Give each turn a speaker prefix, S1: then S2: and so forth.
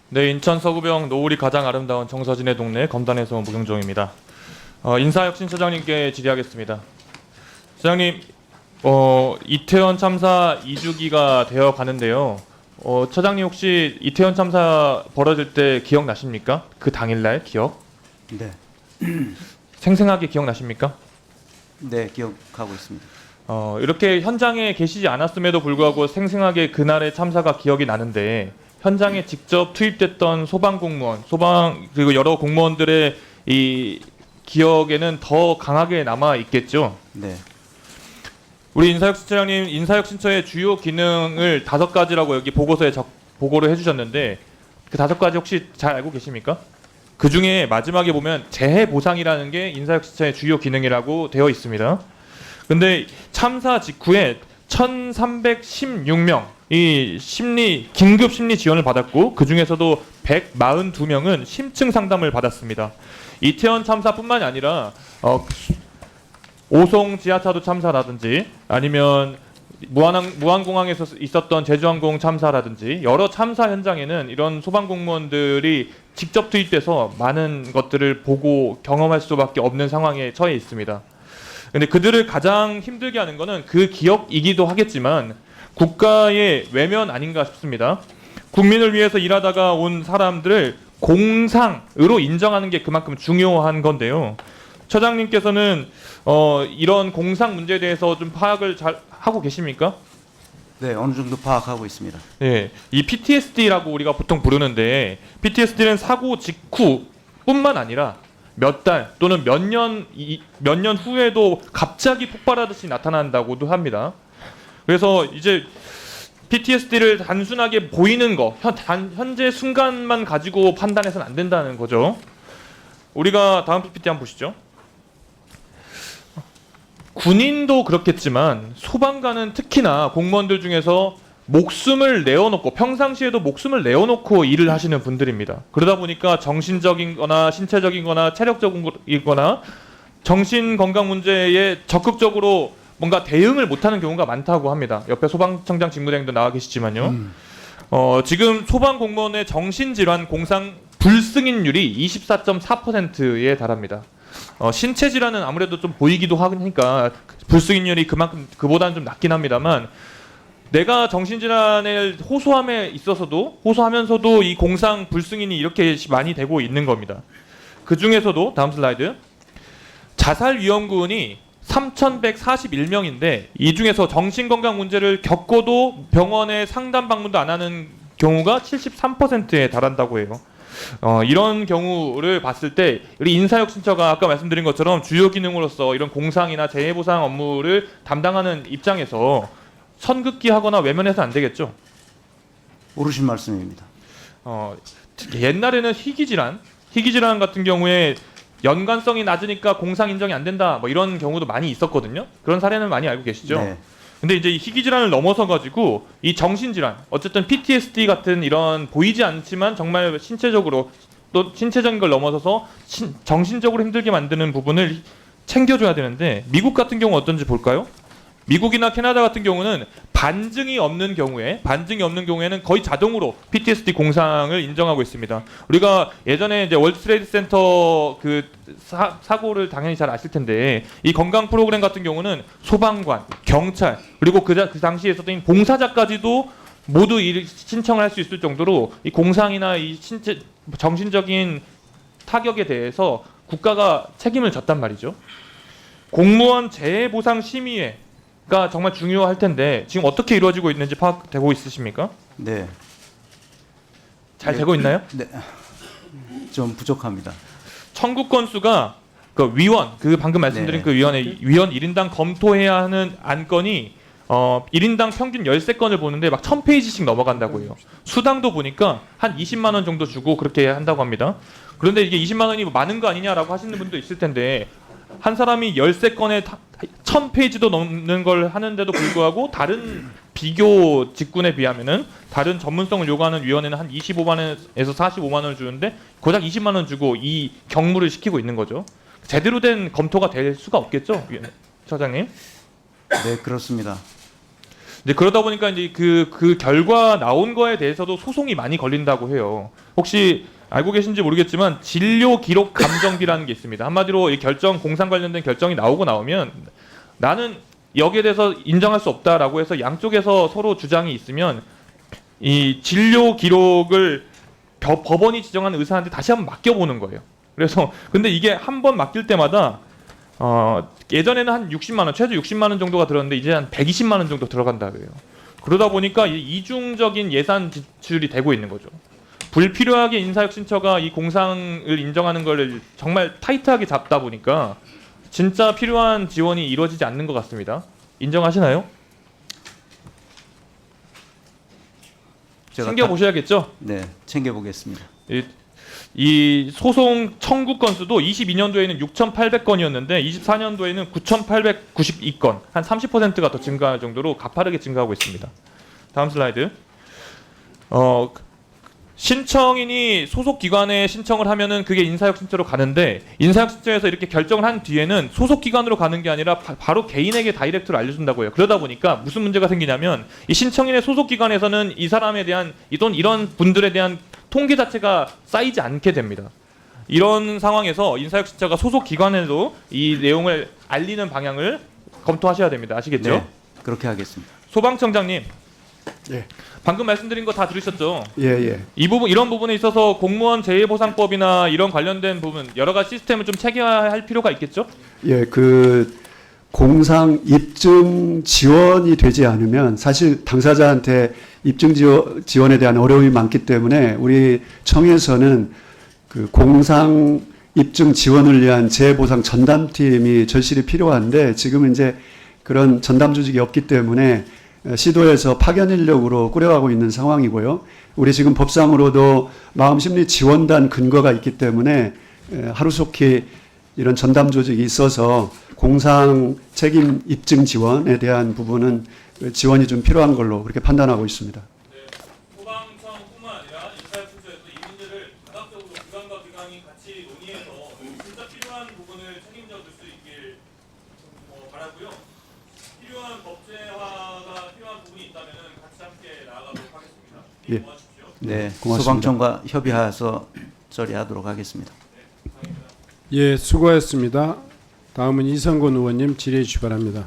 S1: 네, 인천 서구병 노을이 가장 아름다운 정서진의 동네 검단에서 온 무경종입니다. 인사혁신 처장님께 질의하겠습니다. 처장님, 이태원 참사 2주기가 되어 가는데요. 처장님 혹시 이태원 참사 벌어질 때 기억나십니까? 그 당일날 기억?
S2: 네,
S1: 생생하게 기억나십니까?
S2: 네 기억하고 있습니다.
S1: 이렇게 현장에 계시지 않았음에도 불구하고 생생하게 그날의 참사가 기억이 나는데 현장에 직접 투입됐던 소방 공무원, 그리고 여러 공무원들의 이 기억에는 더 강하게 남아 있겠죠.
S2: 네,
S1: 우리 인사혁신처장님, 인사혁신처의 주요 기능을 5가지라고 여기 보고서에 보고를 해주셨는데 그 5가지 혹시 잘 알고 계십니까? 그 중에 마지막에 보면 재해 보상이라는 게 인사혁신처의 주요 기능이라고 되어 있습니다. 근데 참사 직후에 1,316명 이 긴급 심리 지원을 받았고 그 중에서도 142명은 심층 상담을 받았습니다. 이태원 참사뿐만이 아니라 오송 지하차도 참사라든지 아니면 무안공항에서 있었던 제주항공 참사라든지 여러 참사 현장에는 이런 소방공무원들이 직접 투입돼서 많은 것들을 보고 경험할 수밖에 없는 상황에 처해 있습니다. 근데 그들을 가장 힘들게 하는 거는 그 기억이기도 하겠지만 국가의 외면 아닌가 싶습니다. 국민을 위해서 일하다가 온 사람들을 공상으로 인정하는 게 그만큼 중요한 건데요. 처장님께서는 이런 공상 문제에 대해서 좀 파악을 잘 하고 계십니까?
S2: 네 어느 정도 파악하고 있습니다.
S1: 네, 이 PTSD라고 우리가 보통 부르는데 PTSD는 사고 직후뿐만 아니라 몇 달 또는 몇 년 후에도 갑자기 폭발하듯이 나타난다고도 합니다. 그래서 이제 PTSD를 단순하게 보이는 거, 현재 순간만 가지고 판단해서는 안 된다는 거죠. 우리가 다음 PPT 한번 보시죠. 군인도 그렇겠지만 소방관은 특히나 공무원들 중에서 목숨을 내어놓고 평상시에도 목숨을 내어놓고 일을 하시는 분들입니다. 그러다 보니까 정신적인거나 신체적인거나 체력적인거나 정신 건강 문제에 적극적으로 뭔가 대응을 못하는 경우가 많다고 합니다. 옆에 소방청장 직무대행도 나와 계시지만요. 지금 소방 공무원의 정신질환 공상 불승인율이 24.4%에 달합니다. 신체 질환은 아무래도 좀 보이기도 하니까 불승인율이 그만큼 그보다는 좀 낮긴 합니다만 내가 정신질환을 호소하면서도 이 공상 불승인이 이렇게 많이 되고 있는 겁니다. 그 중에서도 다음 슬라이드 자살 위험군이 3,141명인데 이 중에서 정신건강 문제를 겪고도 병원에 상담 방문도 안 하는 경우가 73%에 달한다고 해요. 이런 경우를 봤을 때 우리 인사혁신처가 아까 말씀드린 것처럼 주요 기능으로서 이런 공상이나 재해보상 업무를 담당하는 입장에서 선긋기하거나 외면해서는 안 되겠죠.
S2: 옳으신 말씀입니다.
S1: 옛날에는 희귀질환 같은 경우에 연관성이 낮으니까 공상 인정이 안 된다 뭐 이런 경우도 많이 있었거든요. 그런 사례는 많이 알고 계시죠.
S2: 네.
S1: 근데 이제 이 희귀질환을 넘어서 가지고 이 정신질환, 어쨌든 PTSD 같은 이런 보이지 않지만 정말 신체적으로 또 신체적인 걸 넘어서서 정신적으로 힘들게 만드는 부분을 챙겨줘야 되는데 미국 같은 경우 어떤지 볼까요? 미국이나 캐나다 같은 경우는 반증이 없는 경우에는 거의 자동으로 PTSD 공상을 인정하고 있습니다. 우리가 예전에 이제 월드 트레이드 센터 그 사고를 당연히 잘 아실 텐데 이 건강 프로그램 같은 경우는 소방관, 경찰 그리고 그 당시에 있었던 봉사자까지도 모두 신청을 할 수 있을 정도로 이 공상이나 이 정신적인 타격에 대해서 국가가 책임을 졌단 말이죠. 공무원 재해보상 심의회가 정말 중요할 텐데 지금 어떻게 이루어지고 있는지 파악되고 있으십니까?
S2: 네,
S1: 잘 되고 있나요?
S2: 네, 좀 부족합니다.
S1: 청구 건수가 방금 말씀드린
S2: 네.
S1: 그 위원 1인당 검토해야 하는 안건이 1인당 평균 13건을 보는데 막 1000페이지씩 넘어간다고 해요. 수당도 보니까 한 20만 원 정도 주고 그렇게 한다고 합니다. 그런데 이게 20만 원이 많은 거 아니냐라고 하시는 분도 있을 텐데 한 사람이 13건에 1000페이지도 넘는 걸 하는데도 불구하고 다른 비교 직군에 비하면은 다른 전문성을 요구하는 위원회는 한 25만 원에서 45만 원을 주는데 고작 20만 원 주고 이 경무를 시키고 있는 거죠. 제대로 된 검토가 될 수가 없겠죠, 처장님?
S2: 네 그렇습니다.
S1: 이제 그러다 보니까 이제 그 결과 나온 거에 대해서도 소송이 많이 걸린다고 해요. 혹시 알고 계신지 모르겠지만 진료 기록 감정비라는 게 있습니다. 한마디로 이 결정 공상 관련된 결정이 나오면 나는 여기에 대해서 인정할 수 없다라고 해서 양쪽에서 서로 주장이 있으면 이 진료 기록을 법원이 지정한 의사한테 다시 한번 맡겨보는 거예요. 그래서 근데 이게 한 번 맡길 때마다 예전에는 한 60만 원, 최소 60만 원 정도가 들었는데 이제 한 120만 원 정도 들어간다 그래요. 그러다 보니까 이중적인 예산 지출이 되고 있는 거죠. 불필요하게 인사혁 신처가 이 공상을 인정하는 걸 정말 타이트하게 잡다 보니까 진짜 필요한 지원이 이루어지지 않는 것 같습니다. 인정하시나요?
S2: 제가
S1: 챙겨 보셔야겠죠.
S2: 네, 챙겨보겠습니다.
S1: 이 소송 청구 건수도 22년도에는 6,800건이었는데 24년도에는 9,892건, 한 30%가 더 증가할 정도로 가파르게 증가하고 있습니다. 다음 슬라이드. 신청인이 소속 기관에 신청을 하면은 그게 인사혁 신청으로 가는데 인사혁 신청에서 이렇게 결정을 한 뒤에는 소속 기관으로 가는 게 아니라 바로 개인에게 다이렉트로 알려준다고 해요. 그러다 보니까 무슨 문제가 생기냐면 이 신청인의 소속 기관에서는 이 사람에 대한 이런 분들에 대한 통계 자체가 쌓이지 않게 됩니다. 이런 상황에서 인사혁 신청가 소속 기관에도 이 내용을 알리는 방향을 검토하셔야 됩니다. 아시겠죠?
S2: 네, 그렇게 하겠습니다.
S1: 소방청장님.
S3: 예.
S1: 방금 말씀드린 거 다 들으셨죠?
S3: 예.
S1: 이런 부분에 있어서 공무원 재해보상법이나 이런 관련된 부분 여러 가지 시스템을 좀 체계화할 필요가 있겠죠?
S3: 예, 그 공상 입증 지원이 되지 않으면 사실 당사자한테 입증 지원에 대한 어려움이 많기 때문에 우리 청에서는 그 공상 입증 지원을 위한 재해보상 전담팀이 절실히 필요한데 지금은 이제 그런 전담 조직이 없기 때문에 시도에서 파견 인력으로 꾸려가고 있는 상황이고요. 우리 지금 법상으로도 마음심리 지원단 근거가 있기 때문에 하루속히 이런 전담 조직이 있어서 공상 책임 입증 지원에 대한 부분은 지원이 좀 필요한 걸로 그렇게 판단하고 있습니다.
S1: 소방청뿐만 아니라 인사혁 신청에서 이 문제를 다각적으로 기관과 기관이 같이 논의해서 진짜 필요한 부분을 책임져 줄 수 있길 바라고요. 필요한 법제화가 필요한 부분이 있다면 같이 함께 나아가도록 하겠습니다.
S3: 예.
S1: 도와주십시오.
S2: 네,
S3: 고맙습니다.
S2: 소방청과 협의해서 처리하도록 하겠습니다.
S3: 예, 수고하셨습니다. 다음은 이성곤 의원님 질의해 주시 기 바랍니다.